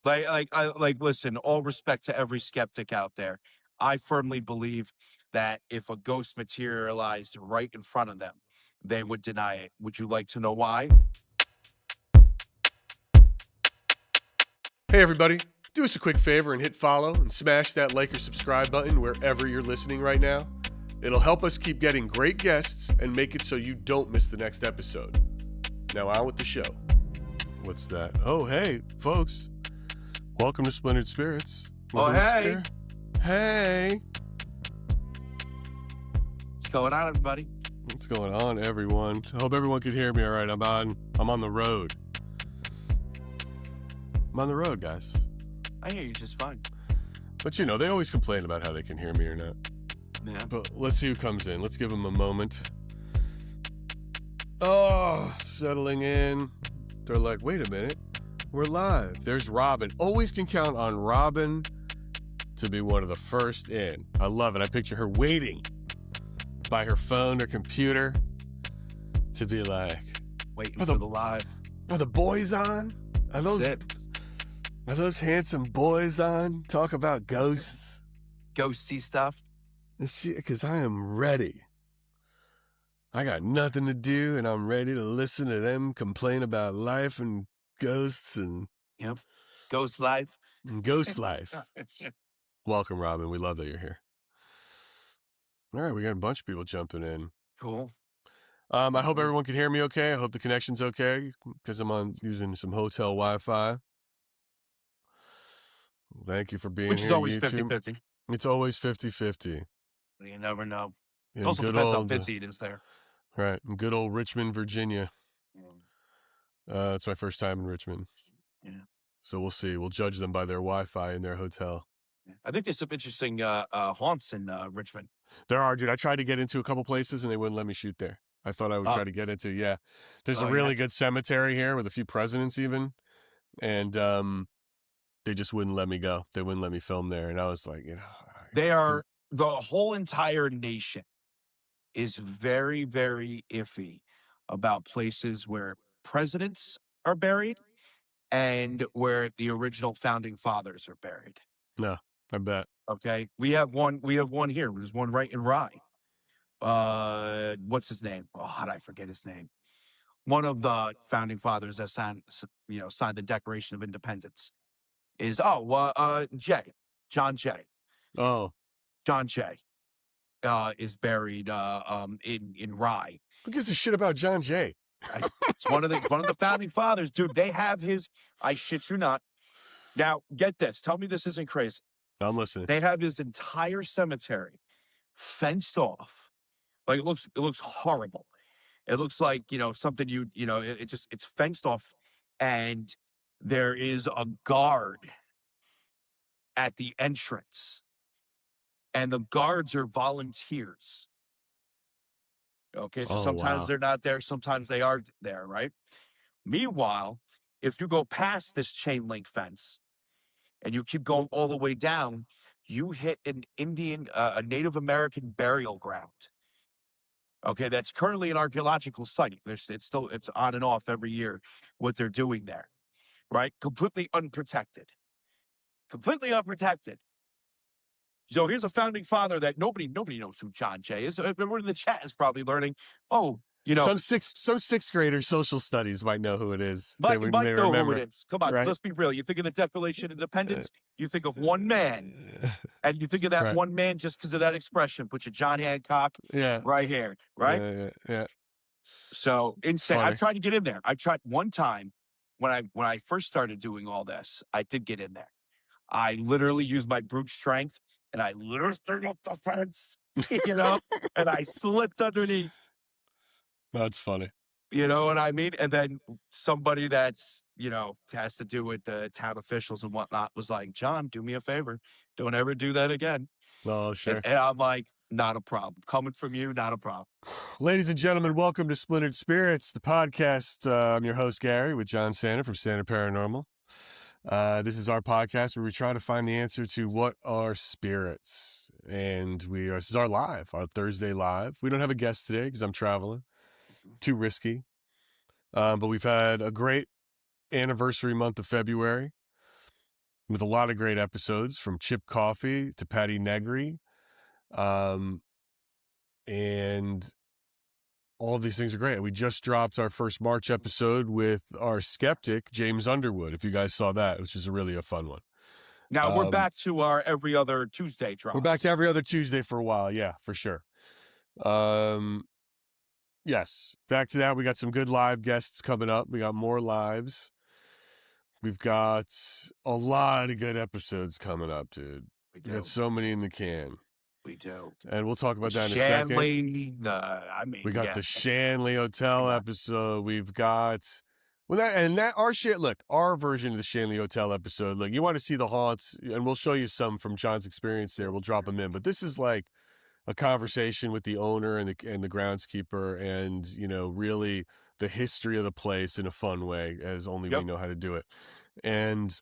Listen, all respect to every skeptic out there. I firmly believe that if a ghost materialized right in front of them, they would deny it. Would you like to know why? Hey everybody, do us a quick favor and hit follow and smash that like or subscribe button wherever you're listening right now. It'll help us keep getting great guests and make it so you don't miss the next episode. Now on with the show. What's that? Oh, hey, folks. Welcome to Splintered Spirits. Oh, hey. Hey. What's going on, everybody? What's going on, everyone? I hope everyone can hear me all right. I'm on the road. I'm on the road, guys. I hear you just fine. But, they always complain about how they can hear me or not. Yeah. But let's see who comes in. Let's give them a moment. Oh, settling in. They're like, wait a minute. We're live. There's Robin. Always can count on Robin to be one of the first in. I love it. I picture her waiting by her phone or computer to be like, waiting for the live. Are the boys on? Are those handsome boys on? Talk about ghosts. Ghosty stuff. Because I am ready. I got nothing to do, and I'm ready to listen to them complain about life and ghosts and... Yep. Ghost life. Ghost life. Welcome, Robin. We love that you're here. All right, we got a bunch of people jumping in. Cool. I hope everyone can hear me okay. I hope the connection's okay, because I'm using some hotel Wi-Fi. Thank you for being Which here, is always YouTube. 50-50. It's always 50-50. You never know. It In also depends how busy it is there. Right. In good old Richmond, Virginia. It's my first time in Richmond. Yeah. So we'll see. We'll judge them by their Wi-Fi in their hotel. I think there's some interesting haunts in Richmond. There are, dude. I tried to get into a couple places and they wouldn't let me shoot there. I thought I would try to get into, There's a really good cemetery here with a few presidents even. And they just wouldn't let me go. They wouldn't let me film there. And I was like, the whole entire nation is very, very iffy about places where presidents are buried and where the original founding fathers are buried. No, I bet. Okay. We have one here. There's one right in Rye. What's his name? Oh, how did I forget his name? One of the founding fathers that signed the Declaration of Independence is Jay. John Jay. Oh. John Jay is buried in Rye. Who gives a shit about John Jay? It's one of the founding fathers, dude. They have his. I shit you not. Now get this. Tell me this isn't crazy. I'm listening. They have his entire cemetery fenced off. Like it looks horrible. It looks like something it's fenced off, and there is a guard at the entrance. And the guards are volunteers. Okay, so sometimes they're not there, sometimes they are there, right? Meanwhile, if you go past this chain link fence and you keep going all the way down, you hit an a Native American burial ground. Okay, that's currently an archaeological site. It's on and off every year what they're doing there, right? Completely unprotected. Completely unprotected. So here's a founding father that nobody knows who John Jay is. Everyone in the chat is probably learning. Some sixth graders social studies might know who it is. Might know who it is. Come on, right? Let's be real. You think of the Declaration of Independence, you think of one man, and you think of that one man just because of that expression. Put your John Hancock, right here, right? Yeah. So insane. I tried to get in there. I tried one time when I first started doing all this. I did get in there. I literally used my brute strength. And I lifted up the fence, and I slipped underneath. That's funny. You know what I mean? And then somebody that's, has to do with the town officials and whatnot was like, John, do me a favor. Don't ever do that again. Oh, sure. And I'm like, not a problem. Coming from you, not a problem. Ladies and gentlemen, welcome to Splintered Spirits, the podcast. I'm your host, Gary, with John Santa from Santa Paranormal. This is our podcast where we try to find the answer to what are spirits. And this is our Thursday live. We don't have a guest today because I'm traveling. Too risky. But we've had a great anniversary month of February. with a lot of great episodes from Chip Coffey to Patty Negri. And all of these things are great. We just dropped our first March episode with our skeptic, James Underwood, if you guys saw that, which is really a fun one. Now we're back to our every other Tuesday drop. We're back to every other Tuesday for a while. Yeah, for sure. Yes, back to that. We got some good live guests coming up. We got more lives. We've got a lot of good episodes coming up, dude. We got so many in the can. We do. And we'll talk about that in a Shanley, second. We got the Shanley Hotel episode. We've got our version of the Shanley Hotel episode. Look, you want to see the haunts, and we'll show you some from John's experience there. We'll drop them in. But this is like a conversation with the owner and the groundskeeper, and really the history of the place in a fun way, as only we know how to do it. And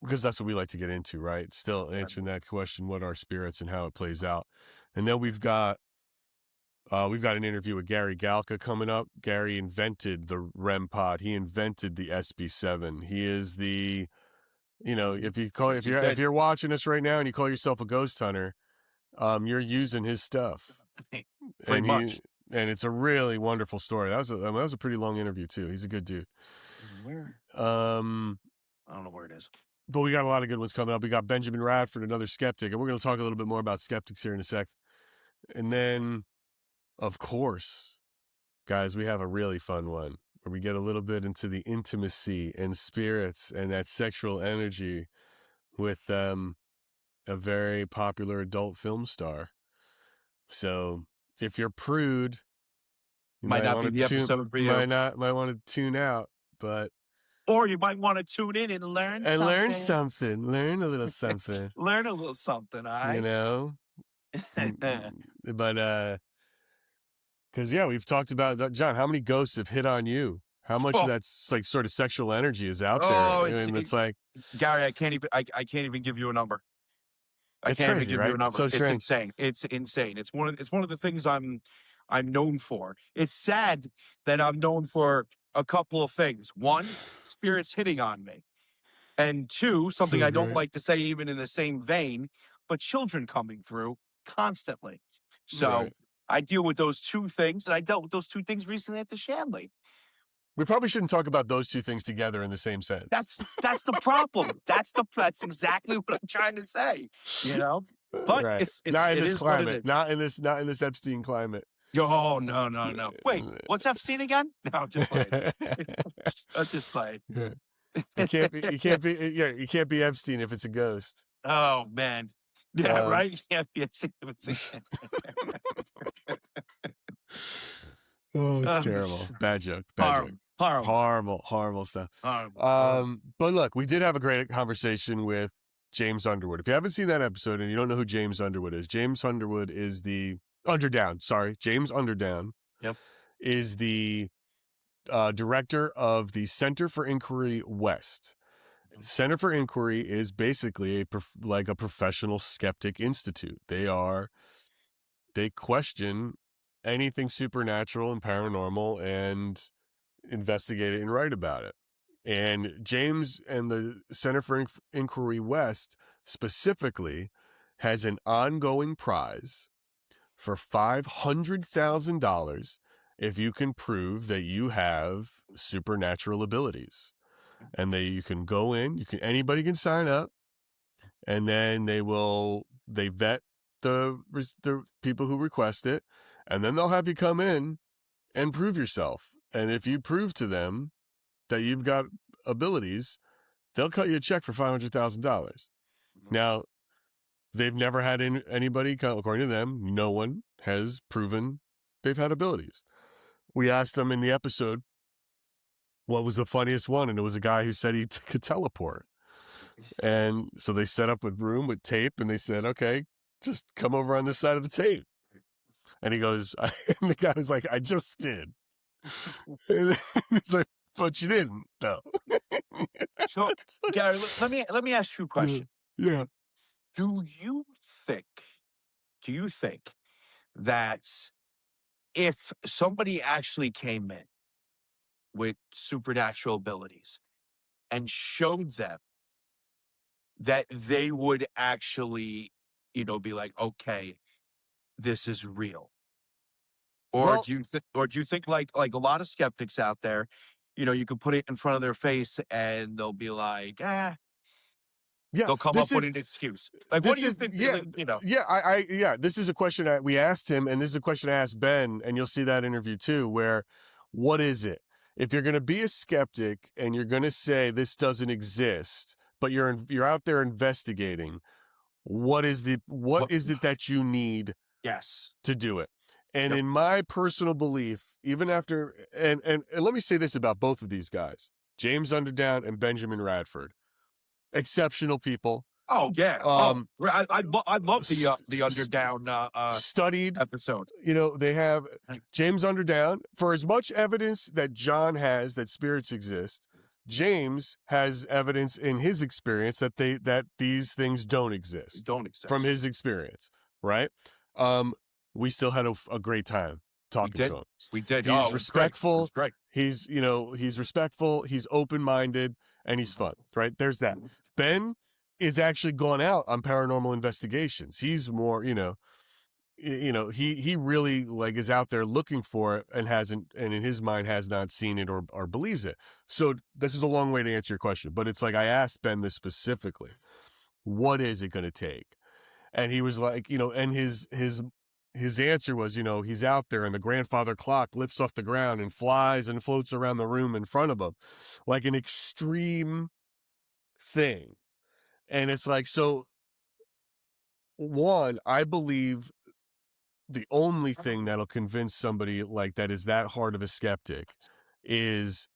because that's what we like to get into, right? Still answering that question, what are spirits and how it plays out. And then we've got an interview with Gary Galka coming up. Gary invented the REM pod. He invented the SB7. He is the, if you're watching us right now and you call yourself a ghost hunter, you're using his stuff. Pretty much. And it's a really wonderful story. That was a pretty long interview too. He's a good dude. Where? I don't know where it is. But we got a lot of good ones coming up. We got Benjamin Radford, another skeptic, and we're going to talk a little bit more about skeptics here in a sec. And then, of course, guys, we have a really fun one where we get a little bit into the intimacy and spirits and that sexual energy with a very popular adult film star. So if you're prude, you might not be the episode for you. Might want to tune out, or you might want to tune in and learn something. Learn a little something. Learn a little something, all right? But because we've talked about that. John, how many ghosts have hit on you? How much of that's like sort of sexual energy is out there? It's like, Gary, I can't even give you a number. It's crazy, right? So it's insane. It's insane. It's one of the things I'm known for. It's sad that I'm known for a couple of things. One, spirits hitting on me. And two, something I don't like to say even in the same vein, but children coming through constantly. So I deal with those two things, and I dealt with those two things recently at the Shanley. We probably shouldn't talk about those two things together in the same sentence. That's the problem. That's exactly what I'm trying to say. But it's not in this climate. Not in this Epstein climate. Oh no. Wait, what's Epstein again? No, I'm just playing. I'm just playing. You can't be Epstein if it's a ghost. Oh man. Yeah, right? You can't be Epstein if it's a Oh, it's terrible. Bad joke. Horrible stuff. Horrible. But look, we did have a great conversation with James Underwood. If you haven't seen that episode and you don't know who James Underwood is James Underdown is the director of the Center for Inquiry West. Center for Inquiry is basically a professional skeptic institute. They question anything supernatural and paranormal and investigate it and write about it. And James and the Center for Inquiry West specifically has an ongoing prize for $500,000 if you can prove that you have supernatural abilities. And you can go in, anybody can sign up, and then they vet the people who request it, and then they'll have you come in and prove yourself. And if you prove to them that you've got abilities, they'll cut you a check for $500,000. Now, they've never had anybody, according to them, no one has proven they've had abilities. We asked them in the episode what was the funniest one, and it was a guy who said he could teleport. And so they set up a room with tape, and they said, okay, just come over on this side of the tape. And he goes, and the guy was like, I just did. And he's like, but you didn't, though. So, Gary, let me ask you a question. Yeah. Do you think that if somebody actually came in with supernatural abilities and showed them that they would actually, be like, okay, this is real? Or Well, do you think like a lot of skeptics out there, you could put it in front of their face and they'll be like, yeah, they'll come up with an excuse. Like, what do you think? yeah, yeah. Yeah. This is a question that we asked him, and this is a question I asked Ben, and you'll see that interview too. Where, what is it? If you're going to be a skeptic and you're going to say this doesn't exist, but you're out there investigating, what is What? it that you need Yes. to do it? And Yep. in my personal belief, even after, and let me say this about both of these guys, James Underdown and Benjamin Radford, exceptional people. Oh yeah. Oh, Um, I love the st- the underdown studied, episode. they have James Underdown. For as much evidence that John has that spirits exist, James has evidence in his experience that these things don't exist Don't from exist. his experience, right? We still had a great time We talking to did. him. We did. He's Oh, it was great. It was respectful. great. He's respectful. He's open-minded, and he's fun, right? There's that. Ben is actually gone out on paranormal investigations. He's more, he really like is out there looking for it and hasn't, and in his mind has not seen it or believes it. So this is a long way to answer your question, but it's like I asked Ben this specifically. What is it going to take? And he was like, and his answer was, he's out there and the grandfather clock lifts off the ground and flies and floats around the room in front of him, like an extreme thing. And it's like, so one, I believe the only thing that'll convince somebody like that is that hard of a skeptic is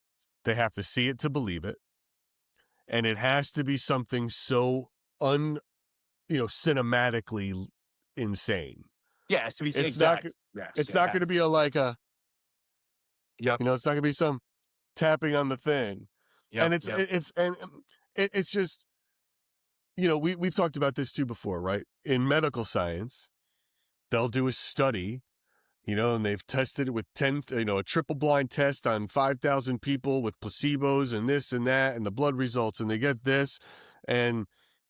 they have to see it to believe it. And it has to be something so cinematically insane. Yes, to be It's not, exact. Yes, it's yeah, it not going to has. be Yep. it's not going to be some tapping on the thing. Yep. And Yep. it's just, we've talked about this too before, right? In medical science, they'll do a study, and they've tested it with a triple blind test on 5,000 people with placebos and this and that and the blood results. And they get this and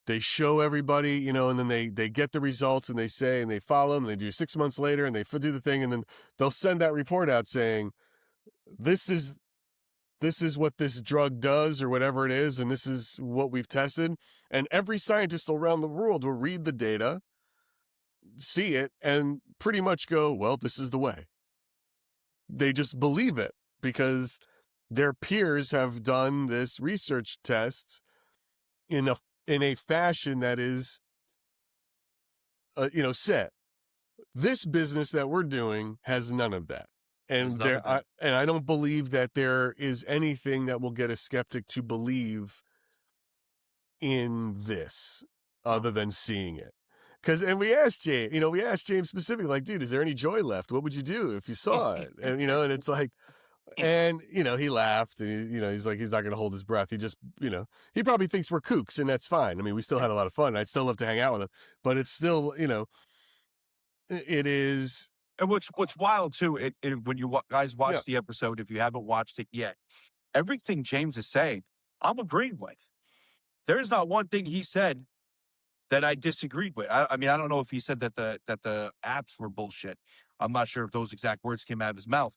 they show everybody, and then they get the results and they say, and they follow them and they do 6 months later and they do the thing. And then they'll send that report out saying, this is what this drug does or whatever it is. And this is what we've tested. And every scientist around the world will read the data, see it, and pretty much go, well, this is the way. They just believe it because their peers have done this research tests in a fashion that is, set. This business that we're doing has none of that. There's And none of that. I don't believe that there is anything that will get a skeptic to believe in this No. other than seeing it. And we asked James specifically, like, dude, is there any joy left? What would you do if you saw it? And, and it's like, and, he laughed and, he's like, he's not going to hold his breath. He just, he probably thinks we're kooks and that's fine. I mean, we still had a lot of fun. I'd still love to hang out with him, but it's still, it is. And what's wild too, when you guys Yeah. watch the episode, if you haven't watched it yet, everything James is saying, I'm agreeing with. There's not one thing he said that I disagreed with. I mean, I don't know if he said that the apps were bullshit. I'm not sure if those exact words came out of his mouth.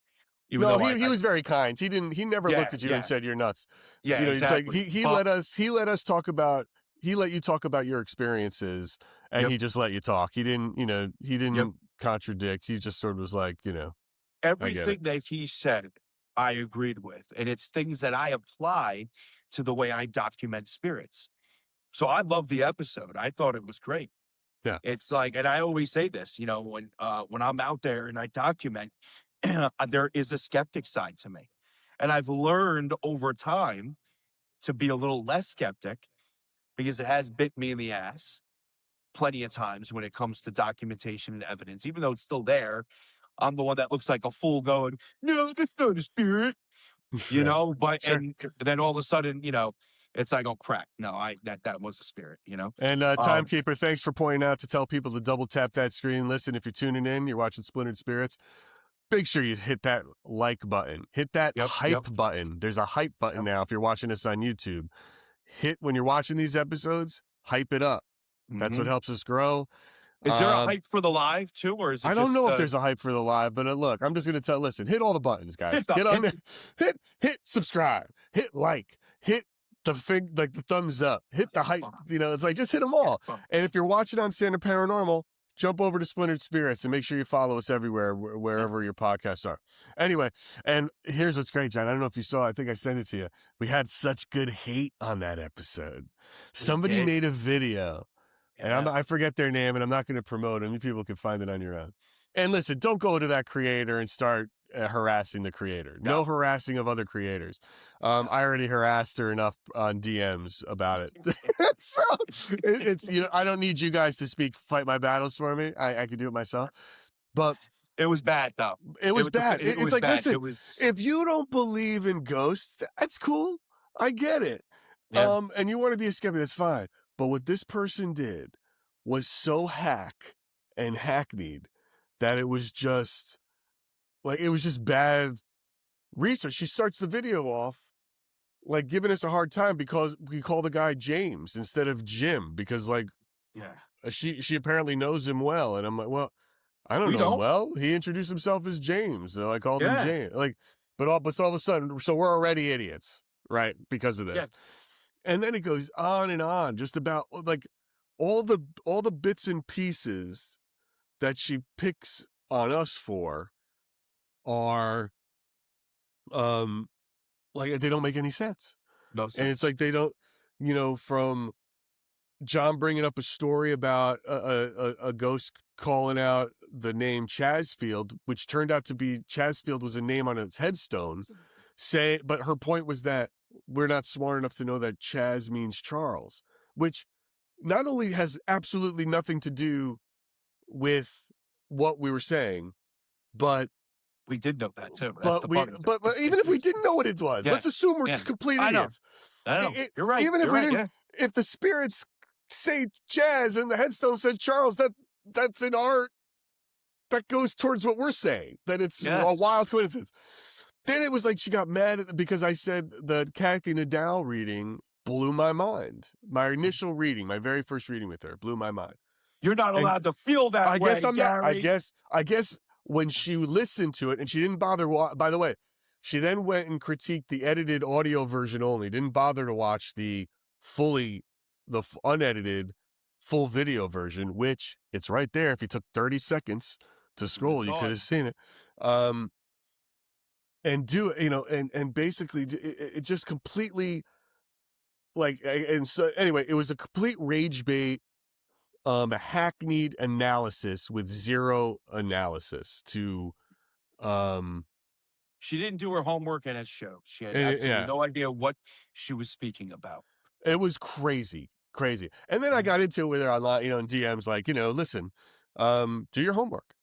Even No, though he was very kind. He never looked yeah, at you and yeah, said, you're nuts. yeah, It's like, exactly. he But let us talk about, he let you talk about your experiences and yep, he just let you talk. He didn't, he yep. didn't contradict. He just sort of was like, I get it. Everything that he said, I agreed with, and it's things that I apply to the way I document spirits. So I love the episode. I thought it was great. Yeah. It's like, and I always say this, when I'm out there and I document, there is a skeptic side to me. And I've learned over time to be a little less skeptic because it has bit me in the ass plenty of times when it comes to documentation and evidence. Even though it's still there, I'm the one that looks like a fool going, no, that's not a spirit, Yeah. but, Sure. and then all of a sudden, it's like, oh crap. No, that was a spirit. And Um, Timekeeper, thanks for pointing out to tell people to double tap that screen. Listen, if you're tuning in, you're watching Splintered Spirits, make sure you hit that like button. Hit that yep, hype yep, button. There's a hype button yep. now if you're watching us on YouTube. When you're watching these episodes, hype it up. That's what Mhm. helps us grow. Is there a Um, hype for the live too, or is it I don't just know if there's a hype for the live, but look, I'm just gonna listen, hit all the buttons, guys. Get on hit there, hit subscribe, hit like, hit the thumbs up, hit the hype. It's like just hit them all. And if you're watching on Standard Paranormal, jump over to Splintered Spirits and make sure you follow us everywhere, wherever your podcasts are. Anyway, and here's what's great, John. I don't know if you saw. I think I sent it to you. We had such good hate on that episode. We Somebody did. made a video. And Yeah. I forget their name, and I'm not going to promote them. You people can find it on your own. And listen, don't go to that creator and start harassing the creator. No No. harassing of other creators. No. I already harassed her enough on DMs about it. So it's I don't need you guys to fight my battles for me. I can do it myself. But It was bad though. it was bad. It It's was like, bad. listen, It was. if you don't believe in ghosts, that's cool. I get it. Yeah. And you want to be a skeptic, that's fine. But what this person did was so and hackneyed that it was just bad research. She starts the video off like giving us a hard time because we call the guy James instead of Jim because Yeah. she apparently knows him well. And I'm like, well, I don't We know him don't. well. He introduced himself as James. So I called him Yeah. James. But all of a sudden, so we're already idiots, right? Because of this. Yeah. And then it goes on and on, just about all the bits and pieces that she picks on us for are they don't make any sense. No And it's sense. like they don't, from John bringing up a story about a ghost calling out the name Chasfield, which turned out to be Chasfield was a name on its headstone. But her point was that we're not smart enough to know that Chaz means Charles, which not only has absolutely nothing to do with what we were saying, but We did know that too. That's the funny thing. but even if we didn't know what it was, Yeah. let's assume we're Yeah. complete I know. idiots. I know. You're right. Even if You're we right. didn't, if the spirits say Chaz and the headstone said Charles, that's an art that goes towards what we're saying, that it's a wild coincidence. Then it was like she got mad because I said the Cathy Nadal reading blew my mind. My initial reading, my very first reading with her, blew my mind. You're not allowed to feel that I way, guess I'm not. Gary. I guess when she listened to it and she didn't bother. By the way, she then went and critiqued the edited audio version only. Didn't bother to watch the unedited full video version, which it's right there. If you took 30 seconds to scroll, you could have seen it. And and basically it just completely and so anyway, it was a complete rage bait, a hackneyed analysis with zero analysis to, She didn't do her homework and it showed. She had absolutely no idea what she was speaking about. It was crazy. And then I got into it with her online, in DMs, listen, do your homework.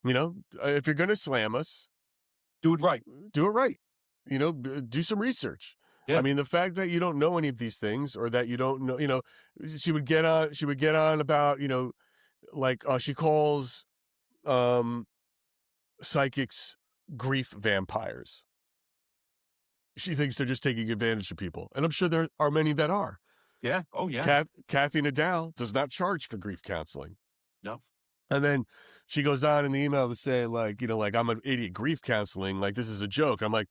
If you're going to slam us, do it right. Do it right. Do some research. Yeah. I mean, the fact that you don't know any of these things or that you don't know, she would get on about, she calls psychics grief vampires. She thinks they're just taking advantage of people. And I'm sure there are many that are. Yeah. Oh, yeah. Cathy Nadal does not charge for grief counseling. No. And then she goes on in the email to say, I'm an idiot grief counseling. This is a joke. I'm like,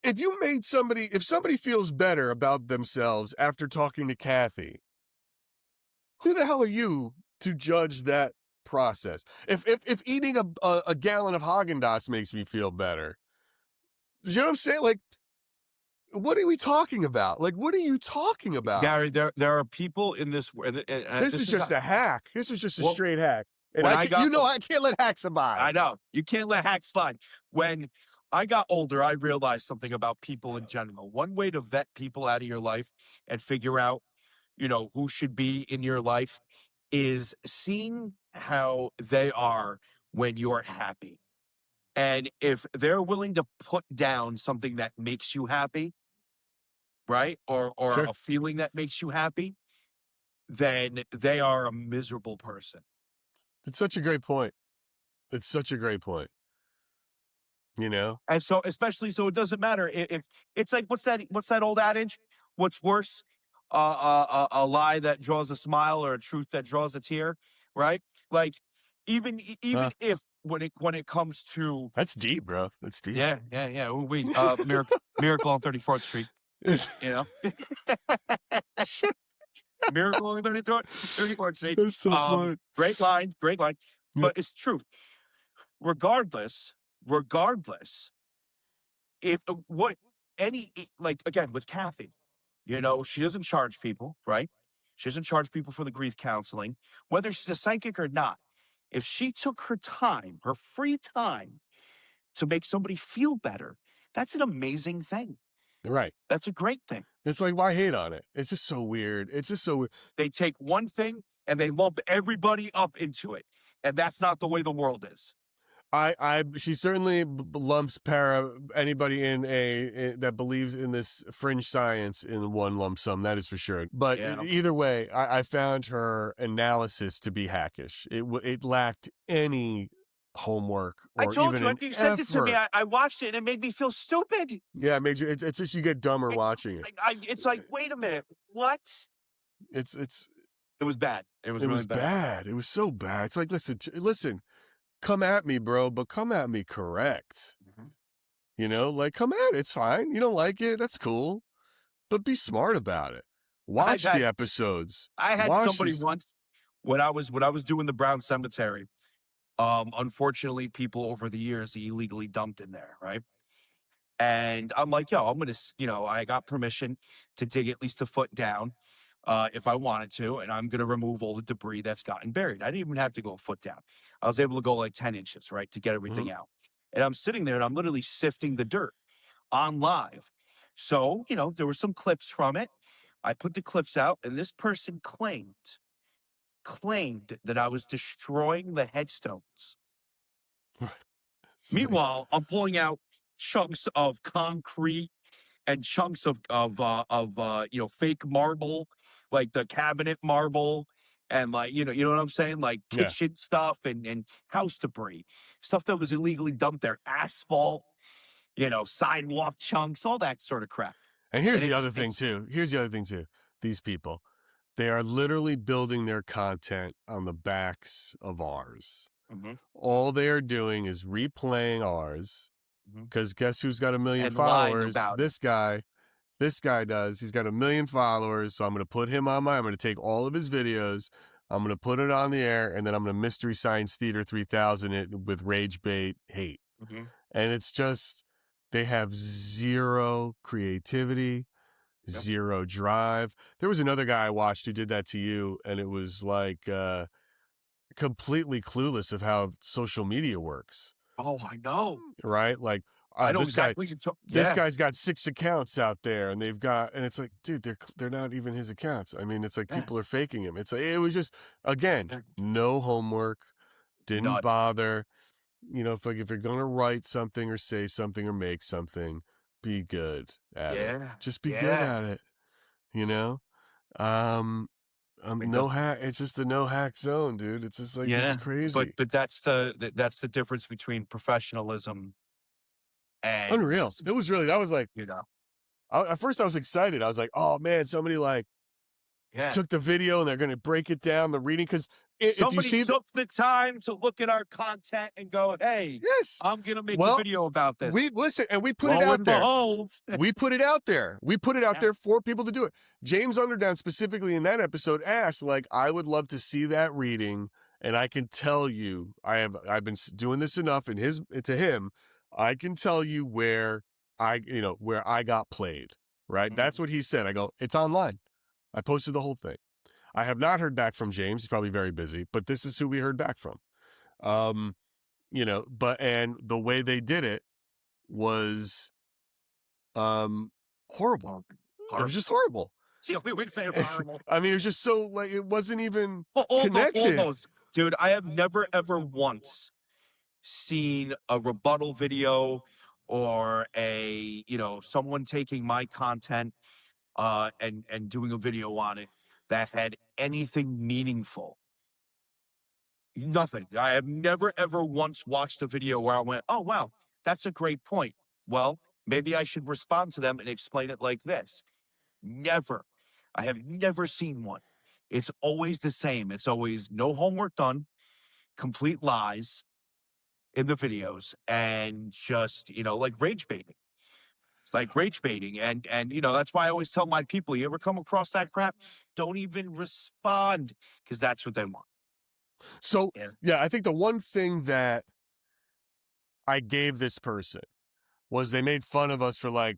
if somebody feels better about themselves after talking to Cathy, who the hell are you to judge that process? If eating a gallon of Haagen-Dazs makes me feel better, you know what I'm saying? What are we talking about? What are you talking about? Gary, there are people in this world. This is just a hack. This is just a straight hack. And I can't let hacks abide. I know. You can't let hacks slide. When I got older, I realized something about people in general. One way to vet people out of your life and figure out, who should be in your life is seeing how they are when you're happy. And if they're willing to put down something that makes you happy, right? Or Sure. a feeling that makes you happy, then they are a miserable person. It's such a great point. And so, especially, so it doesn't matter if it's like, what's that old adage? What's worse? a lie that draws a smile or a truth that draws a tear, right? Like even if when it comes to That's deep, bro. That's deep. yeah, we miracle on 34th Street, you know. Miracle on 34th Street. That's so funny. Great line, great line. Yeah. But it's truth. Regardless, if what any like again with Cathy, she doesn't charge people, right? She doesn't charge people for the grief counseling, whether she's a psychic or not. If she took her time, her free time, to make somebody feel better, that's an amazing thing. Right. That's a great thing. It's like, why hate on it? It's just so weird. It's just so weird. They take one thing and they lump everybody up into it. And that's not the way the world is. She certainly lumps anybody in that believes in this fringe science in one lump sum. That is for sure. But either way, I found her analysis to be hackish. It lacked any homework or I told even you an after you sent it to me, effort. I watched it and it made me feel stupid. Yeah, it made you. It's just you get dumber watching it. It's like, wait a minute, what? It was bad. It was really bad. It was so bad. It's like, listen. Come at me, bro, but come at me correct. Like, come at it. It's fine. You don't like it. That's cool. But be smart about it. Watch the episodes. I had somebody once when I was doing the Brown Cemetery. Unfortunately, people over the years illegally dumped in there, right? And I'm like, yo, I'm going to, I got permission to dig at least a foot down if I wanted to, and I'm going to remove all the debris that's gotten buried. I didn't even have to go a foot down. I was able to go like 10 inches, right, to get everything out. And I'm sitting there and I'm literally sifting the dirt on live. So, there were some clips from it. I put the clips out and this person claimed that I was destroying the headstones. Meanwhile, I'm pulling out chunks of concrete and chunks of fake marble, like the cabinet marble, and like you know what I'm saying, like kitchen stuff and house debris, stuff that was illegally dumped there, asphalt, sidewalk chunks, all that sort of crap. And here's the other thing too. These people, they are literally building their content on the backs of ours. All they are doing is replaying ours. Because guess who's got 1 million followers? This guy does. He's got 1 million followers. So I'm going to put him on I'm going to take all of his videos. I'm going to put it on the air. And then I'm going to Mystery Science Theater 3000 it with rage bait hate. And it's just, they have zero creativity, zero drive. There was another guy I watched who did that to you. And it was like completely clueless of how social media works. Oh, I know. Right? Like, I know this exactly. This guy's got 6 accounts out there, and and it's like, dude, they're not even his accounts. I mean, it's like people are faking him. It's like, it was just, again, no homework, didn't bother. If you're gonna write something or say something or make something, be good at it. Just be good at it. No hack. It's just the no hack zone, dude. It's just like, it's crazy. But that's the difference between professionalism and unreal. It was really, I was like, at first I was excited. I was like, oh man, somebody took the video and they're going to break it down, the reading. Because somebody took the time to look at our content and go, hey, I'm going to make a video about this. We put it out there. We put it out there. We put it out there for people to do it. James Underdown specifically in that episode asked, like, I would love to see that reading. And I can tell you, I've been doing this enough to him. I can tell you where I got played, right? That's what he said. I go, it's online. I posted the whole thing. I have not heard back from James. He's probably very busy, but this is who we heard back from. And the way they did it was, horrible. It was just horrible. See, we would say horrible. I mean, it was just so like, it wasn't even connected. Dude, I have never, ever once seen a rebuttal video or someone taking my content and doing a video on it that had anything meaningful. Nothing. I have never ever once watched a video where I went, oh wow, that's a great point. Well, maybe I should respond to them and explain it like this. Never. I have never seen one. It's always the same. It's always no homework done, complete lies in the videos, and just, like rage baiting. It's like rage baiting. And that's why I always tell my people, you ever come across that crap, don't even respond, because that's what they want. So, Yeah. yeah, I think the one thing that I gave this person was they made fun of us for like,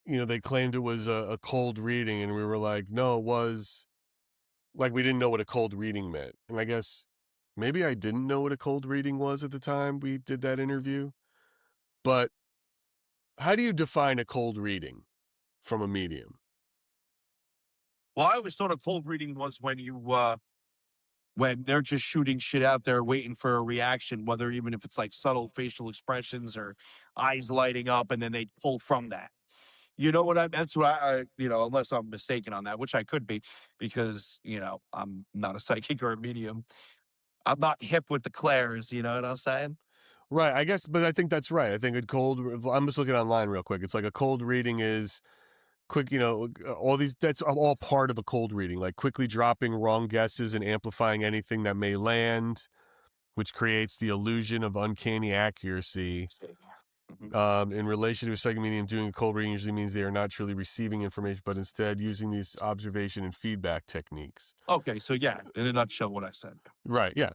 they claimed it was a cold reading, and we were like, no, it was like we didn't know what a cold reading meant. And I guess maybe I didn't know what a cold reading was at the time we did that interview. But how do you define a cold reading from a medium? Well, I always thought a cold reading was when they're just shooting shit out there, waiting for a reaction, whether even if it's like subtle facial expressions or eyes lighting up, and then they pull from that. You know what I? That's what unless I'm mistaken on that, which I could be, because I'm not a psychic or a medium. I'm not hip with the clairs. You know what I'm saying? Right, I guess, but I think that's right. I think a cold, I'm just looking online real quick. It's like a cold reading is quick, all these, that's all part of a cold reading, like quickly dropping wrong guesses and amplifying anything that may land, which creates the illusion of uncanny accuracy. Mhm. In relation to a psychic medium, doing a cold reading usually means they are not truly receiving information, but instead using these observation and feedback techniques. Okay, so yeah, in a nutshell, what I said. Right. Yeah.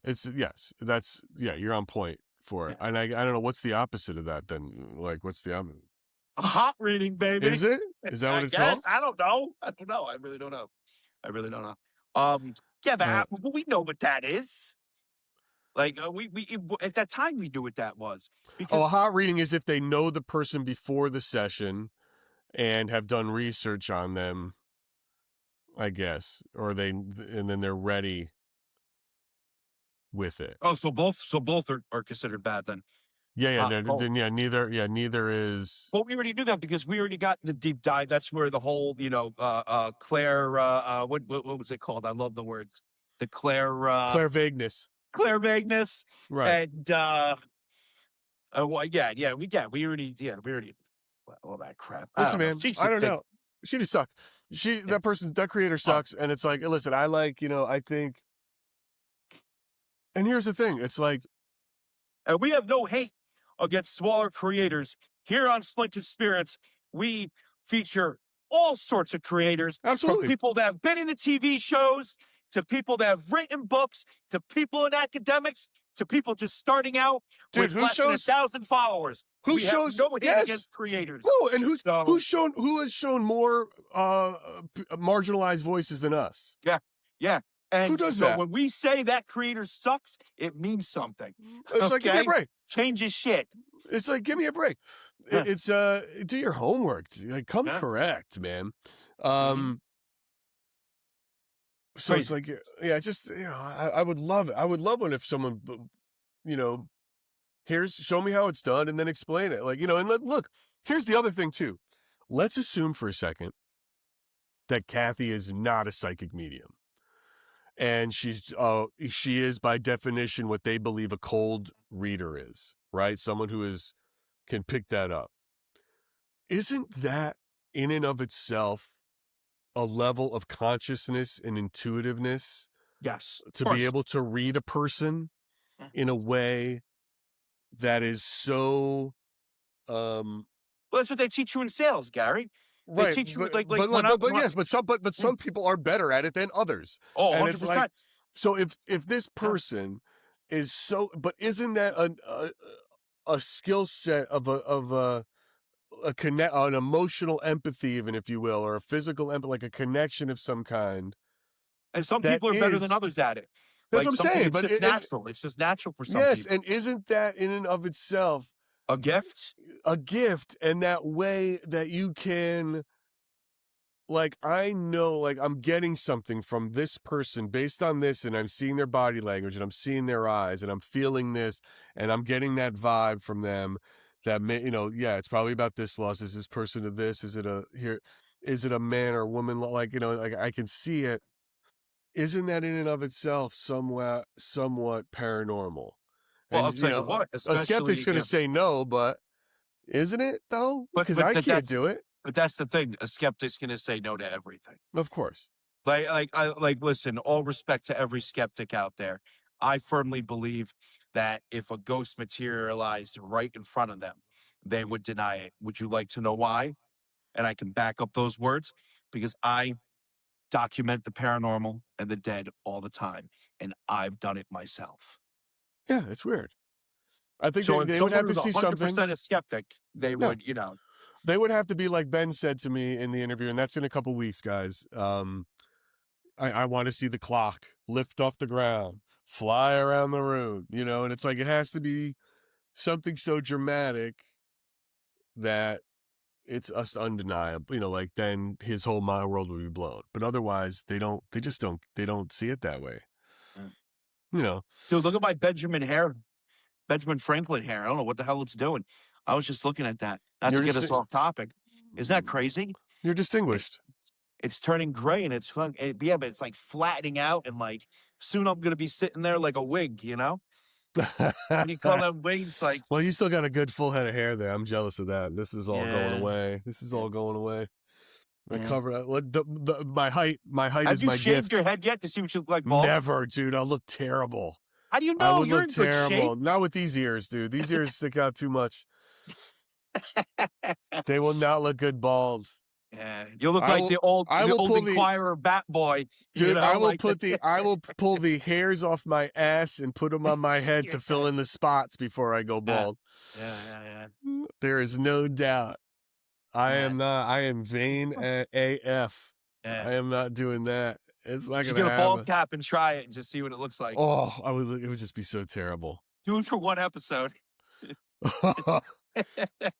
You're on point for it. Yeah, And I don't know what's the opposite of that then. Like, what's the opposite? a hot reading, baby. Is it? Is that what I it's guess called? I don't know. I don't know. I really don't know. I really don't know. Yeah, Uh, we know what that is. Like at that time we knew what that was, a because hot reading is if they know the person before the session and have done research on them, I guess, and then they're ready with it. so both are considered bad then. Yeah, yeah, Hot and no, cold. then neither is. Well, we already knew that because we already got the deep dive. That's where the whole, Claire, what was it called? I love the words. The Claire vagueness. Claire vagueness. Right. And, well, we already, all that crap. I Listen, don't know. man, She I should don't take, know. She just sucked. yeah. That creator Oh, sucks. And it's like, listen, I like, I think, and here's the thing. It's like, and we have no hate against smaller creators. Here on Splintered Spirits, we feature all sorts of creators, from absolutely. people that have been in the TV shows, to people that have written books, to people in academics, to people just starting out Dude, with less than 1,000 followers. We have no hate yes. against creators. No, and So, who has shown more marginalized voices than us? yeah, yeah. Who And does so that? when we say that creator sucks, it means something. It's like, give me a Okay? break. Changes shit. It's like, give me a break. Yeah. It's do your homework. Like, come Yeah. correct, man. Mhm. So it's Crazy. like, yeah, just, I would love it. I would love it if someone, you know, show me how it's done and then explain it. Like, and look, here's the other thing too. Let's assume for a second that Cathy is not a psychic medium. And she is by definition what they believe a cold reader is, right? Someone who can pick that up. Isn't that in and of itself a level of consciousness and intuitiveness Yes, of to be course. able to read a person Mm. in a way that is so, um, Well, that's what they teach you in sales, Gary. They right, teach you but like when I but yes, but mm, some people are better at it than others, oh, and it's like, 100%. so if this Yeah. person is so, but isn't that a skill set of an emotional empathy, even if you will, or a physical empathy, like a connection of some kind And some that people are better than is, others at it. that's Like what I'm something, saying. it's But just natural. It's just natural for some yes, people. and isn't that in and of itself A gift? a gift, and that way that you can, like, I know, like, I'm getting something from this person based on this, and I'm seeing their body language, and I'm seeing their eyes, and I'm feeling this, and I'm getting that vibe from them that may, yeah, it's probably about this loss. Is this person to this? Is it a man or a woman? Like, like I can see it. Isn't that in and of itself somewhat paranormal? Well, And, I'll tell you what, a skeptic's especially going to if, say no, but isn't it though? Because but I can't that's do it. But that's the thing. A skeptic's going to say no to everything. Of course. Listen, all respect to every skeptic out there. I firmly believe that if a ghost materialized right in front of them, they would deny it. Would you like to know why? And I can back up those words because I document the paranormal and the dead all the time, and I've done it myself. Yeah, it's weird. I think So if they would someone have to was see something. 100% a skeptic, they Yeah. would, you know. They would have to be like Ben said to me in the interview, and that's in a couple weeks, guys. I want to see the clock lift off the ground, fly around the room, and it's like it has to be something so dramatic that it's us undeniable, like then his whole my world would be blown. But otherwise, they don't see it that way. Mm. You know, Dude, look at my Benjamin Franklin hair. I don't know what the hell it's doing. I was just looking at that. Not to you're get just us off topic. Isn't that crazy? you're It, distinguished. it's turning gray and it's fun. Yeah, but it's like flattening out and like soon I'm gonna be sitting there like a wig, you know? When you call them wigs, like Well, you still got a good full head of hair there. I'm jealous of that. This is all going yeah, away. This is yeah, all going away. I yeah. cover my height. My height Have is you my shaved your gift. head yet to see what you look like bald? Never, dude. I'll look terrible. How do you I know? would You're look in good terrible. shape. Not with these ears, dude. These ears stick out too much. They will not look good bald. Yeah, you look I like will. I the will old pull the Inquirer Bat Boy. You dude. know, like I will pull the hairs off my ass and put them on my head to fill yeah, in the spots before I go yeah, bald. yeah. There is no doubt. I Yeah. am not. I am vain AF. Yeah. I am not doing that. It's You not should going to get a bald happen. cap and try it and just see what it looks like. Oh, I would. It would just be so terrible. Do it for one episode.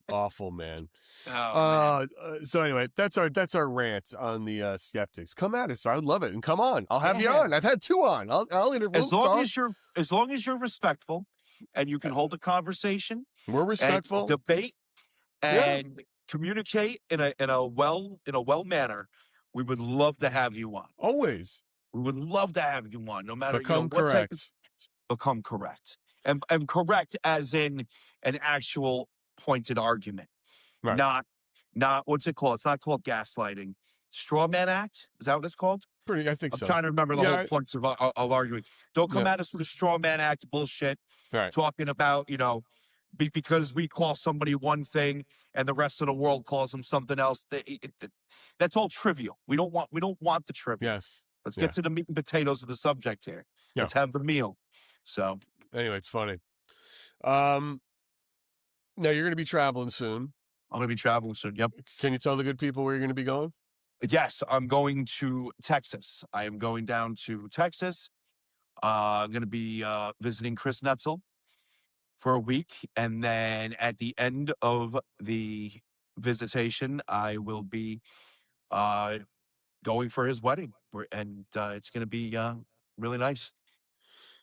Awful, man. Oh man. So anyway, that's our rant on the skeptics. Come at us. I would love it, and come on. I'll have you Yeah. on. I've had two on. I'll interview. As long as you're respectful and you can hold a conversation We're and respectful. debate Yeah, and communicate in a well manner, we would love to have you on. always. We would love to have you on, no matter Become what type of correct. become correct. And correct as in an actual pointed argument. Right. Not what's it called? It's not called gaslighting. Straw man act? Is that what it's called? Pretty. I think I'm so. trying to remember the whole Yeah. points of arguing. Don't come Yeah. at us with a straw man act bullshit. Right. Talking about, because we call somebody one thing and the rest of the world calls them something else. That's all trivial. We don't want the trivia. Yes. Let's Yeah. get to the meat and potatoes of the subject here. Yeah. Let's have the meal. So Anyway, it's funny. Now you're going to be traveling soon. I'm going to be traveling soon. Yep. Can you tell the good people where you're going to be going? Yes, I'm going to Texas. I am going down to Texas. I'm going to be visiting Chris Netzel for a week. And then at the end of the visitation, I will be going for his wedding. And it's going to be really nice.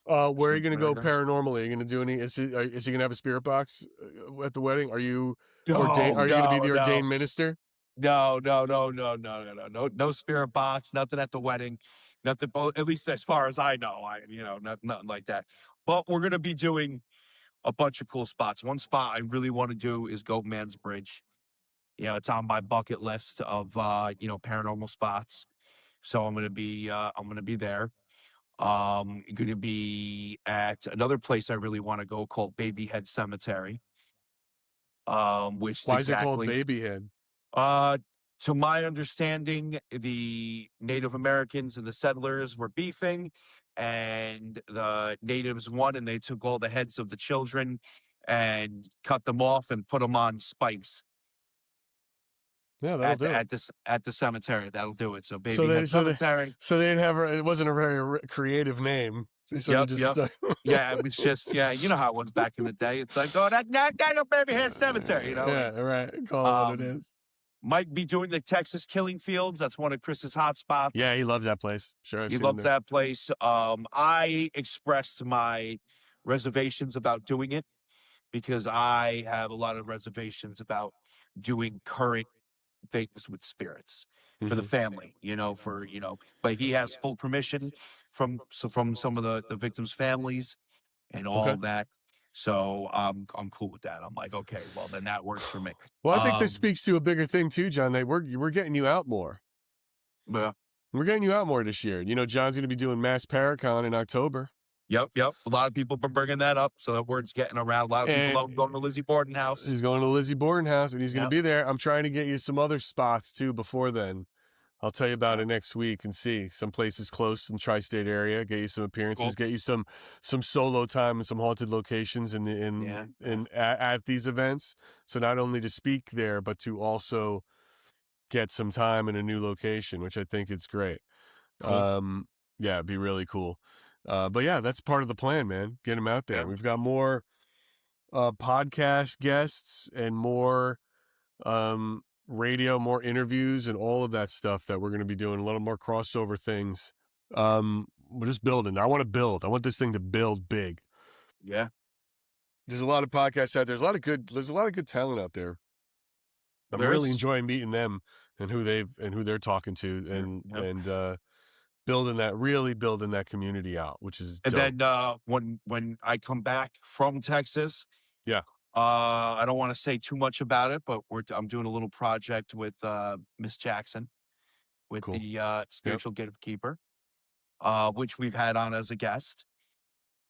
Where are you going to Very go nice. paranormally? Are you going to do any? Is he going to have a spirit box at the wedding? Are you ordained? No, Are you going to be no, the no. ordained minister? No spirit box, nothing at the wedding, nothing. At least as far as I know, nothing like that. But we're gonna be doing a bunch of cool spots. One spot I really want to do is Goat Man's Bridge. It's on my bucket list of paranormal spots. So I'm gonna be there. Gonna be at another place I really want to go called Baby Head Cemetery. Which is Why is it called exactly. Babyhead? To my understanding, the Native Americans and the settlers were beefing, and the natives won, and they took all the heads of the children and cut them off and put them on spikes Yeah, that'll do it. at the cemetery. That'll do it. So, So Baby they Head Cemetery. so they didn't have it wasn't a very creative name. They sort of just Yep. stuck. Yeah, it was just you know how it was back in the day. It's like, oh, that Baby Head Cemetery. Yeah, right. Call it what it is. Might be doing the Texas Killing Fields. That's one of Chris's hot spots. Yeah, he loves that place. Sure, I've He seen him loves there. that place. I expressed my reservations about doing it because I have a lot of reservations about doing current things with spirits for the family, but he has full permission from some of the victims' families and all Okay. that. So I'm cool with that. I'm like, okay, well then that works for me. Well, I think this Um, speaks to a bigger thing too, John. That we're getting you out more. yeah. We're getting you out more this year. You know, John's going to be doing Mass Paracon in October. Yep, yep. A lot of people been bringing that up, so that word's getting around. A lot of people know I'm And going to Lizzie Borden house. he's going to Lizzie Borden house and he's going to Yep, be there. I'm trying to get you some other spots too before then. I'll tell you about it yep. next week and see some places close in tri-state area. Get you some appearances. Cool. Get you some solo time and some haunted locations Yeah, yeah. at these events. So not only to speak there, but to also get some time in a new location, which I think is great. Cool. Yeah, it'd be really cool. But yeah, that's part of the plan, man. Get them out there. Yeah. We've got more podcast guests and more radio, more interviews, and all of that stuff that we're going to be doing. A little more crossover things. We're just building. I want to build. I want this thing to build big. Yeah. There's a lot of podcasts out there. There's a lot of good talent out there. I'm There really is. enjoying meeting them and who they're talking to Yeah. Yep. and really building that community out, which is And dope. then when I come back from Texas, Yeah, I don't want to say too much about it, but I'm doing a little project with Miss Jackson with cool. the Yep. spiritual gatekeeper, which we've had on as a guest.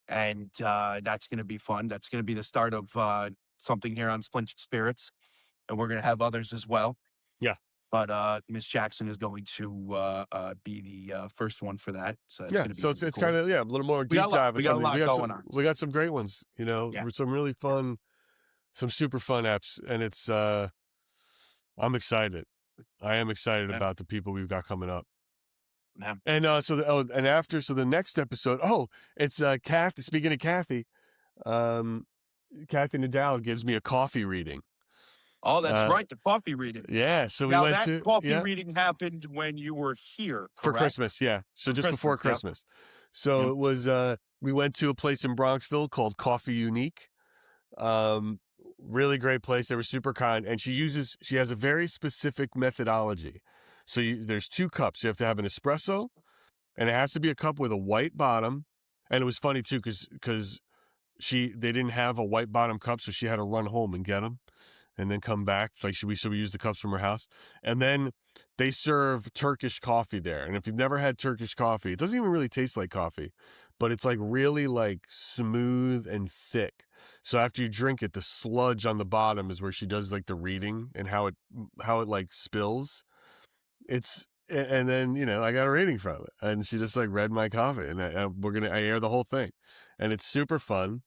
And that's going to be fun. That's going to be the start of something here on Splintered Spirits, and we're going to have others as well. Yeah. But Miss Jackson is going to be the first one for that, so that's Yeah. going to be So it's cool. kind of, a little more We got deep a lot. dive. We Of got a something. lot going on. We got some great ones, you know, Yeah, some really fun, some super fun apps. And it's, I'm excited. I am excited yeah, about the people we've got coming up. yeah. And, so the next episode, it's, Kathy, speaking of Kathy, um, Cathy Nadal gives me a coffee reading. Oh, that's Uh, right. The coffee reading. yeah. So we Now went that to, coffee reading happened when you were here, for correct? Christmas. Yeah. So For just before Christmas. Yep. Christmas. So Yep. it was, we went to a place in Bronxville called Coffee Unique. Um, Really great place. They were super kind. And she has a very specific methodology. So there's 2 cups. You have to have an espresso and it has to be a cup with a white bottom. And it was funny too, because they didn't have a white bottom cup. So she had to run home and get them and then come back. Like, we use the cups from her house. And then they serve Turkish coffee there. And if you've never had Turkish coffee, it doesn't even really taste like coffee, but it's like really like smooth and thick. So after you drink it, the sludge on the bottom is where she does like the reading and how it like spills. And then, I got a reading from it and she just like read my coffee and I air the whole thing and it's super fun.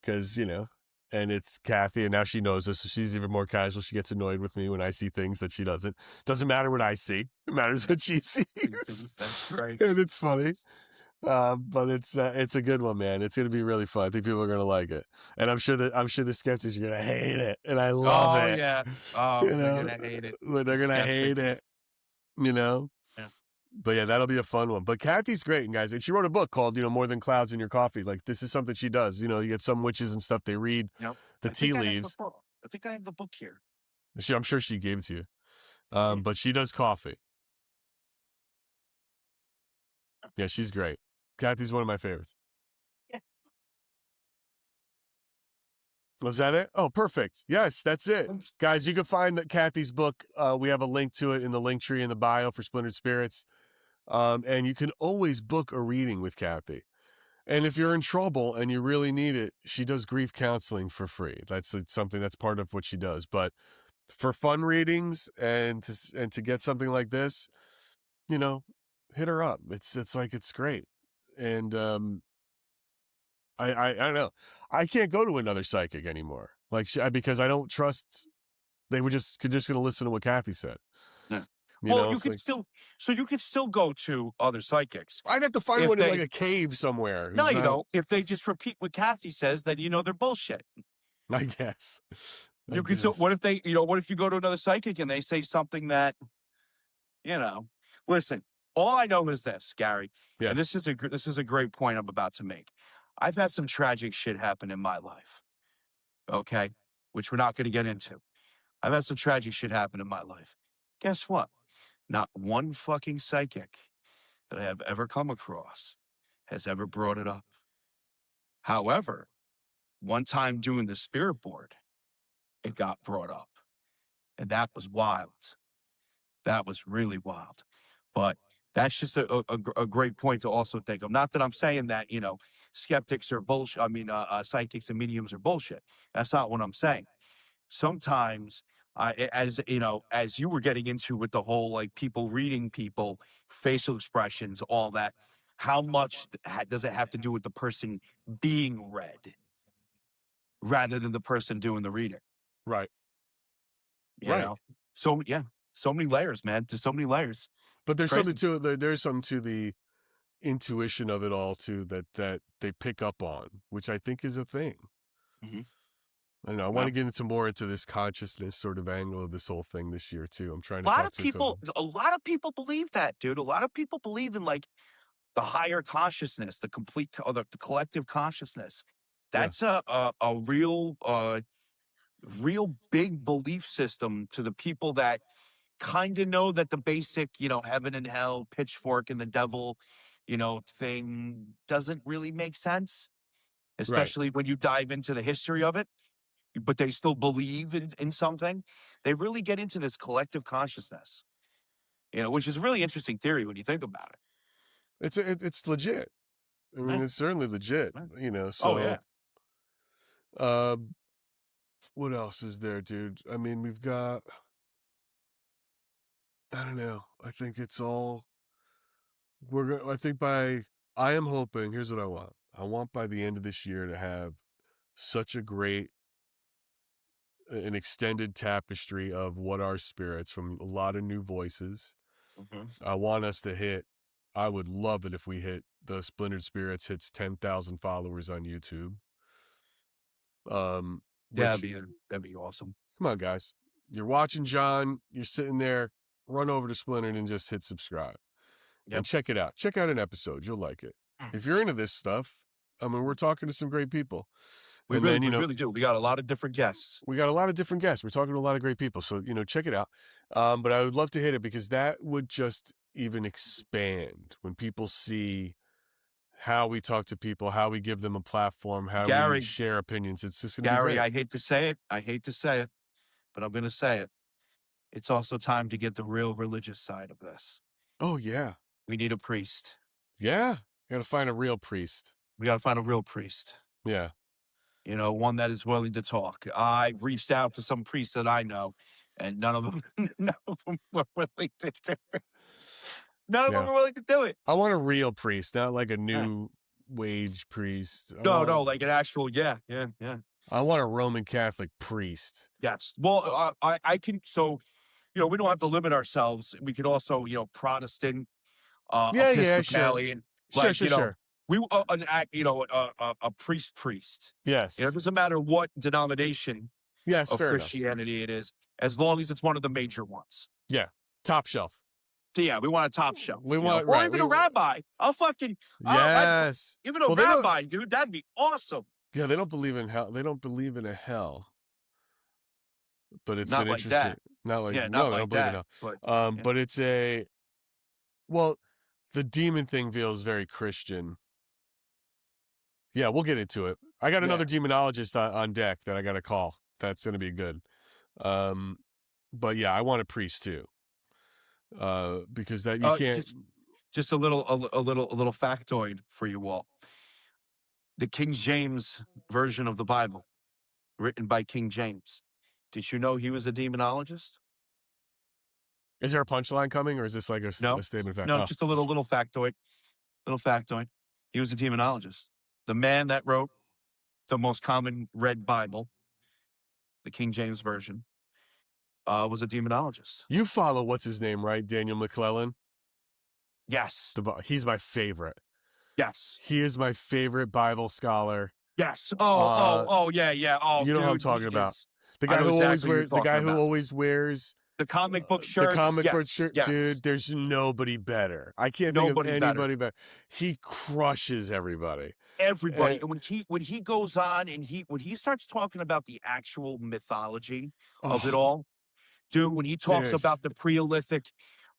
Because, and it's Kathy, and now she knows us, so she's even more casual. She gets annoyed with me when I see things that she doesn't. Doesn't matter what I see; it matters what she sees. That's right. And it's funny, but it's a good one, man. It's going to be really fun. I think people are going to like it, and I'm sure the skeptics are going to hate it, and I love Oh it. yeah. Oh, they're gonna hate it. But The they're going to hate skeptics. it, you know. Yeah. But yeah, that'll be a fun one. But Kathy's great, guys. And she wrote a book called, More Than Clouds in Your Coffee. Like, this is something she does. You get some witches and stuff, they read Yep. the tea leaves. I think I have the book here. I'm sure she gave it to you. Yeah. But she does coffee. Yeah, she's great. Kathy's one of my favorites. Yeah. Was that it? Oh, perfect. Yes, that's it. Guys, you can find Kathy's book. We have a link to it in the link tree in the bio for Splintered Spirits. And you can always book a reading with Kathy. And if you're in trouble and you really need it, she does grief counseling for free. That's something that's part of what she does. But for fun readings and to get something like this, hit her up. It's great. And I don't know. I can't go to another psychic anymore. Like because I don't trust. They were just going to listen to what Kathy said. Yeah. Well, you it's could like, you could still go to other psychics. I'd have to find If one in they- like a cave somewhere. No, you don't. If they just repeat what Kathy says, then they're bullshit. I guess. You could still. What if they? What if you go to another psychic and they say something that, Listen, all I know is this, Gary, Yes. and this is a great point I'm about to make. I've had some tragic shit happen in my life. Okay, which we're not going to get into. I've had some tragic shit happen in my life. Guess what? Not one fucking psychic that I have ever come across has ever brought it up. However, one time doing the spirit board, it got brought up, and that was wild. That was really wild. But that's just a great point to also think of. Not that I'm saying that, skeptics are bullshit. I mean, psychics and mediums are bullshit. That's not what I'm saying. Sometimes, as you were getting into with the whole like people reading people, facial expressions, all that, how much does it have to do with the person being read rather than the person doing the reading? Right. You Right. know? So, yeah, so many layers, man. There's so many layers. But It's there's something crazy. to there's something to the intuition of it all too that they pick up on, which I think is a thing. Hmm. I don't know. I want Well, to get into this consciousness sort of angle of this whole thing this year too. I'm trying a to lot talk of to a couple. people, a lot of people believe that, dude. A lot of people believe in like the higher consciousness, the complete, or the collective consciousness. Yeah. That's a real, real big belief system to the people that kind of know that the basic, heaven and hell, pitchfork and the devil, thing doesn't really make sense, Right. especially when you dive into the history of it. But they still believe in something. They really get into this collective consciousness, which is a really interesting theory when you think about it. It's legit. I mean, Yeah, it's certainly legit, yeah. Oh so yeah. uh what else is there, dude? I mean, we've got I don't know. I think it's all I think I am hoping, here's what I want. I want by the end of this year to have such a great an extended tapestry of what are spirits from a lot of new voices. Hmm. I want us to hit I would love it if we hit the Splintered Spirits hits 10,000 followers on YouTube. Yeah, Which that'd be awesome. come on guys. You're watching John, you're sitting there, run over to Splintered and just hit subscribe. And Yep. check it out. Check out an episode. You'll like it. Mm. If you're into this stuff, I mean, we're talking to some great people. We And really, then, we really do. We got a lot of different guests. we got a lot of different guests. We're talking to a lot of great people. So, check it out. But I would love to hit it because that would just even expand when people see how we talk to people, how we give them a platform, how we Gary, share opinions. It's just going to be Gary, great. I hate to say it. But I'm going to say it. It's also time to get the real religious side of this. Oh, yeah. We need a priest. Yeah. Got to find a real priest. We got to find a real priest. Yeah. One that is willing to talk. I've reached out to some priests that I know, and none of them were willing to do it. None of them Yeah. were willing to do it. I want a real priest, not like a Yeah. new wage priest. No, like an actual, yeah. I want a Roman Catholic priest. Yes. Well, I can, so, we don't have to limit ourselves. We could also, Protestant, Yeah, sure. Episcopalian, Sure, like, sure, sure. a priest. It Yes. doesn't matter what denomination Yes, of fair enough. Christianity it is, as long as it's one of the major ones. Yeah. Top shelf. So yeah, we want a top shelf, We want, or right. even a rabbi. Yes. Even a Well, rabbi, dude. That'd be awesome. yeah, they don't believe in hell. They don't believe in a hell, but it's Not an like interesting, that. not like, Yeah, no, not they don't like believe in that. hell. But yeah, But it's well, the demon thing feels very Christian. Yeah, we'll get into it. I got yeah. another demonologist on deck that I got to call. That's going to be good. But yeah, I want a priest too. Because that you can't. Just a little factoid for you all. The King James version of the Bible, written by King James. Did you know he was a demonologist? Is there a punchline coming, or is this like a No, statement of fact? no, Oh, just a little factoid. Little factoid. He was a demonologist. The man that wrote the most common read Bible, the King James version, was a demonologist. you follow what's his name, right? Daniel McClellan. Yes. He's my favorite. Yes. He is my favorite Bible scholar. Yes. Yeah. Oh, You know dude, who I'm talking about. The I guy know who always exactly who you're wears the talking guy who about. always wears The comic book the shirts. comic book Yes. shirt, Yes. dude. There's nobody better. I can't think of Nobody better. anybody better. He crushes everybody. Everybody. And when he goes on and when he starts talking about the actual mythology of it Oh, all, dude, when he talks dude. about the Preolithic,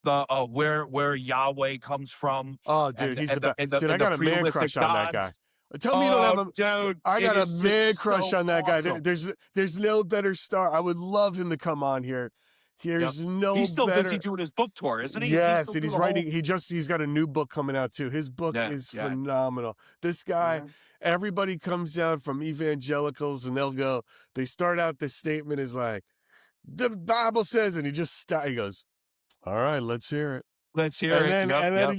the where Yahweh comes from, Oh, dude, he's the best. and Dude, I the got a man Preolithic crush on that guy. gods. Tell me you don't have Oh, a. dude, I it got a is man just crush so on that guy. awesome. There's no better star. I would love him to come on here. Yep. There's no He's still busy better. doing his book tour, isn't he? Is he Yes, still and doing he's a whole? writing. He's got a new book coming out too. His book Yeah, is yeah. phenomenal. This guy, Mhm. everybody comes down from evangelicals and they'll go. They start out this statement is like, the Bible says, and he just he goes, all right, let's hear it. Let's hear it. Yep, And then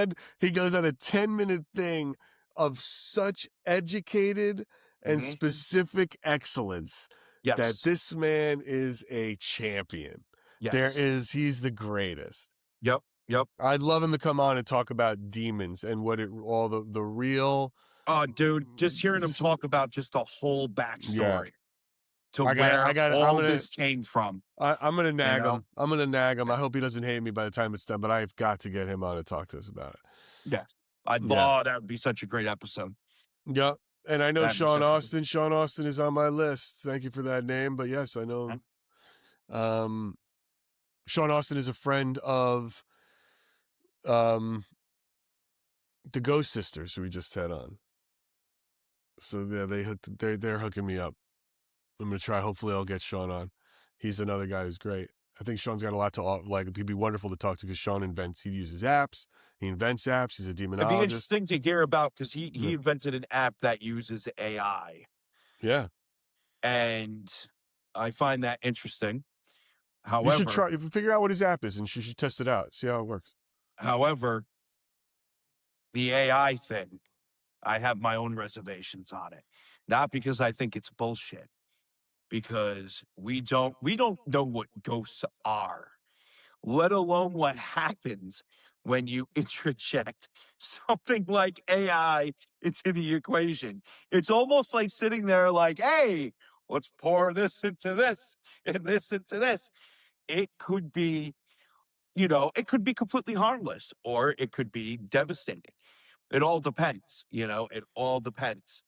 yep. he goes on a 10-minute thing of such educated and Mhm. specific excellence that Yes, this man is a champion. yes. He's the greatest. Yep, yep. I'd love him to come on and talk about demons and what it all the real. Oh, dude, just hearing him talk about just the whole Yeah, backstory to where all this came from, I'm gonna you nag know? him. I'm gonna nag him. I hope he doesn't hate me by the time it's done. But I've got to get him on to talk to us about it. Yeah. I'd Yeah. love that would be such a great episode. Yep. And I know That'd be Sean such a Austin. Sean Austin is on my list. Thank you for that name. But yes, I know. good. Sean Austin is a friend of um, the Ghost Sisters who we just had on. So yeah, they're hooking me up. I'm gonna try. Hopefully, I'll get Sean on. He's another guy who's great. I think Sean's got a lot to like. He'd be wonderful to talk to because Sean invents. He uses apps. He invents apps. He's a It'd be demonologist. interesting to hear about because he Yeah. invented an app that uses AI, Yeah. and I find that interesting. You should However, try. Figure out what his app is, and you should test it out. See how it works. however, the AI thing, I have my own reservations on it. Not because I think it's bullshit, because we don't know what ghosts are, let alone what happens when you interject something like AI into the equation. It's almost like sitting there like, hey, let's pour this into this and this into this. It could be, it could be completely harmless or it could be devastating. It all depends, it all depends.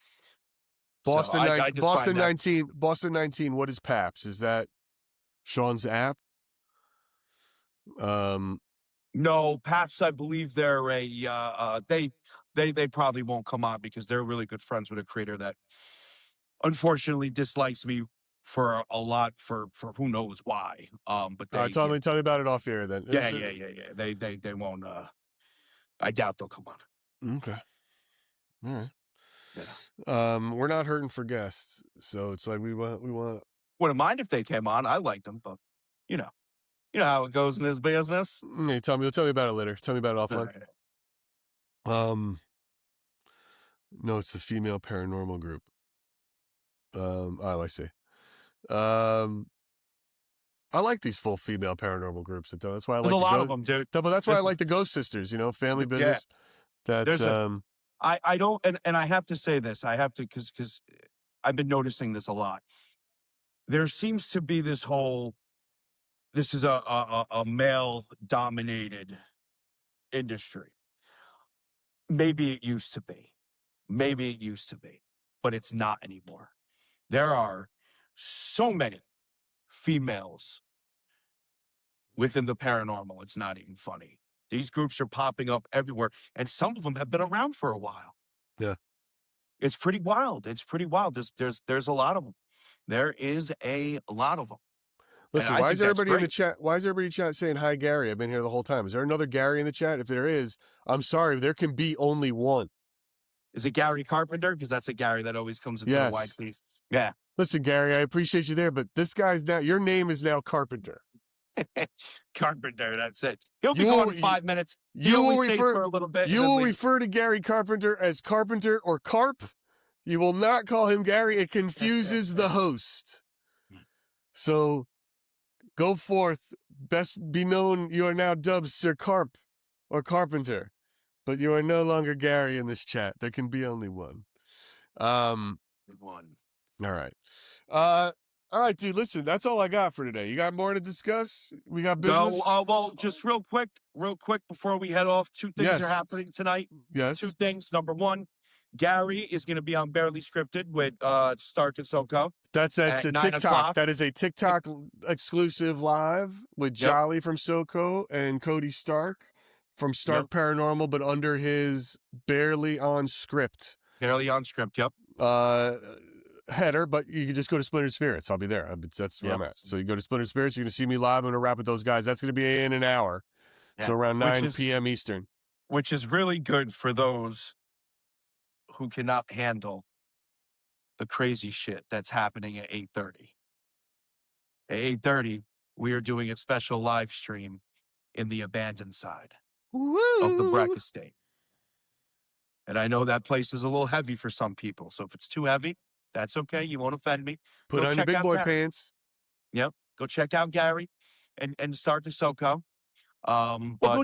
So I just find Boston that 19, Boston 19. What is PAPS? Is that Sean's app? no, Paps, I believe they're they probably won't come on because they're really good friends with a creator that unfortunately dislikes me for a lot for who knows why. But All right, they tell me about it off air then. yeah. They won't I doubt they'll come on. Okay. All right. Yeah. We're not hurting for guests, so it's like we want. Wouldn't mind if they came on. I like them, but you know, you know how it goes in this business. Hey, tell me about it later. Tell me about it offline. Right. No, it's the female paranormal group. Oh, I see. I like these full female paranormal groups. That's why I There's like a the lot of them, dude. But that's why I like the Ghost Sisters. Family Yeah. business. That's There's I don't, and I have to say this. I have to because I've been noticing this a lot. There seems to be this whole. This is a male dominated industry. Maybe it used to be. Maybe it used to be, but it's not anymore. There are so many females within the paranormal. It's not even funny. These groups are popping up everywhere, and some of them have been around for a while. yeah. It's pretty wild. It's pretty wild. There's a lot of them. There is a lot of them. And Listen, I why think is that's everybody in the great. chat? Why is everybody in the chat saying hi, Gary? I've been here the whole time. Is there another Gary in the chat? If there is, I'm sorry. There can be only one. Is it Gary Carpenter? Because that's a Gary that always comes into the white Yes. piece. Yeah. Listen, Gary, I appreciate you there, but this guy's now. Your name is now Carpenter. Carpenter, that's it. He'll be You gone will- in 5 minutes. He You will always stays refer. for a little bit. You and then will leaves. refer to Gary Carpenter as Carpenter or Carp. You will not call him Gary. It confuses the host. So go forth. Best be known, you are now dubbed Sir Carp or Carpenter, but you are no longer Gary in this chat. There can be only one. One. All right. All right, dude, listen, that's all I got for today. You got more to discuss? We got business? Well, just real quick before we head off, two things Yes. are happening tonight. Yes. Two things. Number one, Gary is going to be on Barely Scripted with Stark and SoCo. That's at a 9 TikTok. o'clock. That is a TikTok exclusive live with Jolly from SoCo and Cody Stark from Stark Paranormal, but under his barely on script. Fairly on script. Yep. Header, but you can just go to Splintered Spirits. I'll be there. That's where I'm at. So you go to Splintered Spirits. You're going to see me live. I'm going to rap with those guys. That's going to be in an hour. Yeah. So around 9 p.m. Eastern. Which is really good for those who cannot handle the crazy shit that's happening at 8:30. At 8:30, we are doing a special live stream in the abandoned side of the Breck estate. And I know that place is a little heavy for some people. So if it's too heavy, that's okay. You won't offend me. Put on your big boy pants. Yep. Go check out Gary and start the SoCo. Well, go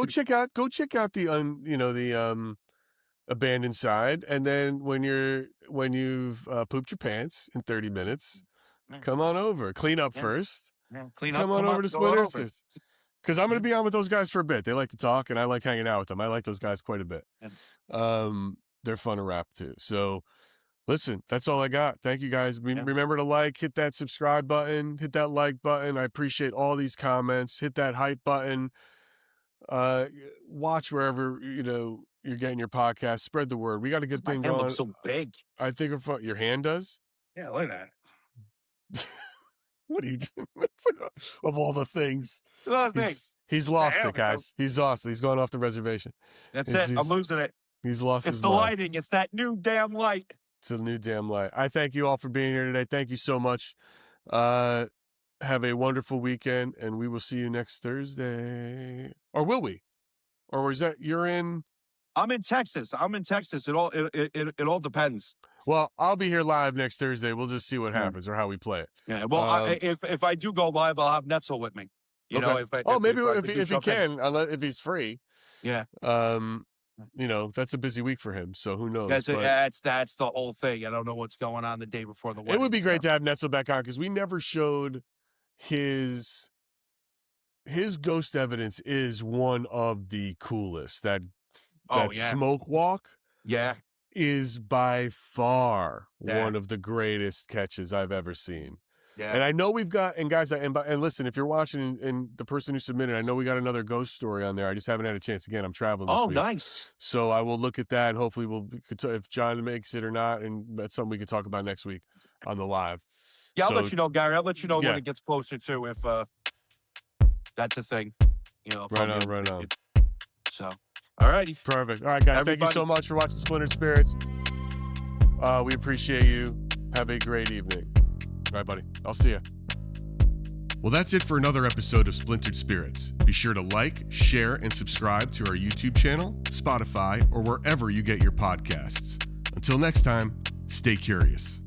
check out the abandoned side, and then when you've pooped your pants in 30 minutes, come on over. Clean up first. Come on over to Splinters. Because I'm going to be on with those guys for a bit. They like to talk, and I like hanging out with them. I like those guys quite a bit. They're fun to rap to. So, listen, that's all I got. Thank you, guys. Remember to hit that subscribe button, hit that like button. I appreciate all these comments. Hit that hype button. Watch wherever, you're getting your podcast. Spread the word. We got a good thing going. My hand looks so big. I think your hand does? Yeah, look at that. What are you doing? Of all the things. He's lost it, guys. He's lost it. He's gone off the reservation. That's it. I'm losing it. He's lost his mind. It's the lighting. It's that new damn light. It's a new damn light. I thank you all for being here today. Thank you so much. Have a wonderful weekend, and we will see you next Thursday. Or will we? Or is that you're in? I'm in Texas. It all depends. Well, I'll be here live next Thursday. We'll just see what happens or how we play it. Yeah. Well, if I do go live, I'll have Netzel with me. If he can, if he's free. Yeah. That's a busy week for him. So who knows? That's the whole thing. I don't know what's going on the day before the wedding. It would be great to have Netzel back on because we never showed his ghost evidence is one of the coolest. That smoke walk. Yeah. Is by far one of the greatest catches I've ever seen. Yeah. And I know we've got, and guys, and listen, if you're watching and the person who submitted, I know we got another ghost story on there. I just haven't had a chance. Again, I'm traveling this week. Nice. So I will look at that and hopefully if John makes it or not, and that's something we can talk about next week on the live. Yeah, I'll let you know, Gary. I'll let you know when it gets closer to if that's a thing. Right on. So. All righty. Perfect. All right, guys. Thank you so much for watching Splintered Spirits. We appreciate you. Have a great evening. All right, buddy. I'll see you. Well, that's it for another episode of Splintered Spirits. Be sure to like, share, and subscribe to our YouTube channel, Spotify, or wherever you get your podcasts. Until next time, stay curious.